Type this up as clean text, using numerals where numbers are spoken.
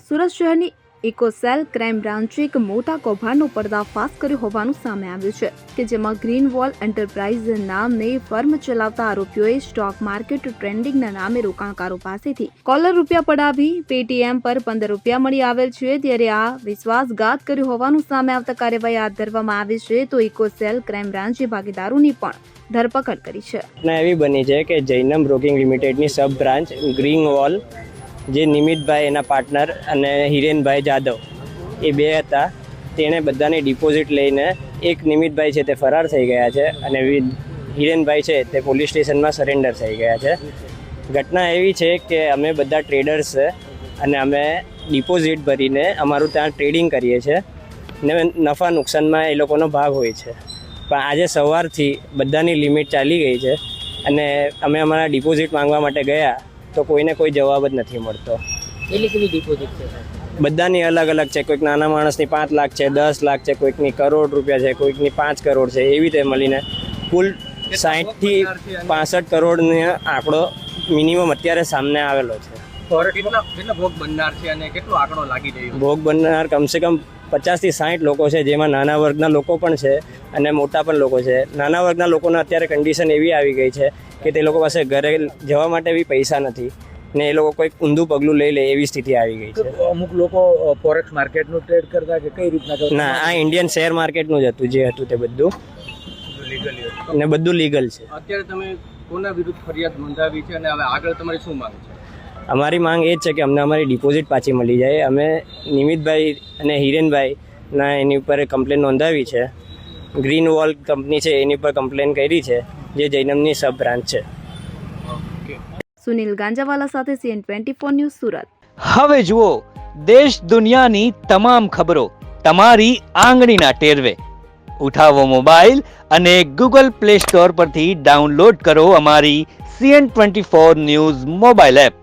સુરત શહેરની eco cell crime બ્રાન્ચે એક મોટા કૌભાંડનો પર્દાફાશ કર્યો હોવાનું સામે આવ્યું છે કે જેમાં ગ્રીન વોલ એન્ટરપ્રાઇઝ નામની ફર્મ ચલાવતા આરોપીઓએ સ્ટોક માર્કેટ ટ્રેડિંગના નામે રોકાણકારો પાસેથી કોલર રૂપિયા પડાવી પેટીએમ પર 15 રૂપિયા મળી આવેલ છે, ત્યારે આ વિશ્વાસઘાત કર્યો હોવાનું સામે આવતા કાર્યવાહી હાથ ધરવામાં આવી છે. તો ઇકોસેલ ક્રાઇમ બ્રાન્ચે ભાગીદારોની પણ ધરપકડ કરી છે. એવી બની છે કે જૈનમ બ્રોકિંગ લિમિટેડની સબ બ્રાન્ચ ગ્રીન વોલ, જે નિમિતભાઈ એના પાર્ટનર અને હિરેનભાઈ જાદવ એ બે હતા, તેણે બધાની ડિપોઝિટ લઈને એક નિમિતભાઈ છે તે ફરાર થઈ ગયા છે અને હિરેનભાઈ છે તે પોલીસ સ્ટેશનમાં સરેન્ડર થઈ ગયા છે. ઘટના એવી છે કે અમે બધા ટ્રેડર્સ છે અને અમે ડિપોઝિટ ભરીને અમારું ત્યાં ટ્રેડિંગ કરીએ છીએ ને નફા નુકસાનમાં એ લોકોનો ભાગ હોય છે. પણ આજે સવારથી બધાની લિમિટ ચાલી ગઈ છે અને અમે અમારા ડિપોઝિટ માંગવા માટે ગયા તો કોઈને કોઈ જવાબ જ નથી મળતો. કેટલી કેવી ડિપોઝિટ છે? બધાની અલગ અલગ છે. કોઈક નાના માણસની 5 લાખ છે, 10 લાખ છે, કોઈકની કરોડ રૂપિયા છે, કોઈકની 5 કરોડ છે. એવી રીતે મળીને કુલ 60 થી 65 કરોડનો આંકડો મિનિમમ અત્યારે સામે આવેલો છે. કેટલા ભોગ બનનાર છે અને કેટલો આંકડો લાગી રહ્યો? ભોગ બનનાર કમસે કમ 50 થી 60 લોકો છે, જેમાં નાના વર્ગના લોકો પણ છે અને મોટા પણ લોકો છે. નાના વર્ગના લોકોને અત્યારે કન્ડિશન એવી આવી ગઈ છે કે તે લોકો પાસે ઘરે જવા માટે બી પૈસા નથી ને એ લોકો કોઈક ઊંધું પગલું લઈ લે એવી સ્થિતિ આવી ગઈ છે. અમુક લોકો ફોરેક્સ માર્કેટનું ટ્રેડ કરતા કે કઈ રીતના કરતા? ના, આ ઇન્ડિયન શેર માર્કેટનું જ હતું, જે હતું તે બધું ને બધું લીગલ છે. અત્યારે તમે કોના વિરુદ્ધ ફરિયાદ નોંધાવી છે અને હવે આગળ તમારી શું માંગ છે? અમારી માંગ એ જ છે કે અમને અમારી ડિપોઝિટ પાછી મળી જાય. અમે નિમિતભાઈ અને હિરેનભાઈના એની ઉપર કમ્પ્લેન નોંધાવી છે. ગ્રીન વોલ કંપની છે એની પર કમ્પ્લેન કરી છે, જે જૈનમની સબ બ્રાન્ચ છે. સુનિલ ગાંજાવાલા સાથે CN24 ન્યૂઝ, સુરત. હવે જુઓ દેશ દુનિયાની તમામ ખબરો તમારી આંગળીના ટેરવે. ઉઠાવો મોબાઈલ અને Google Play Store પરથી ડાઉનલોડ કરો અમારી CN24 ન્યૂઝ મોબાઈલ એપ.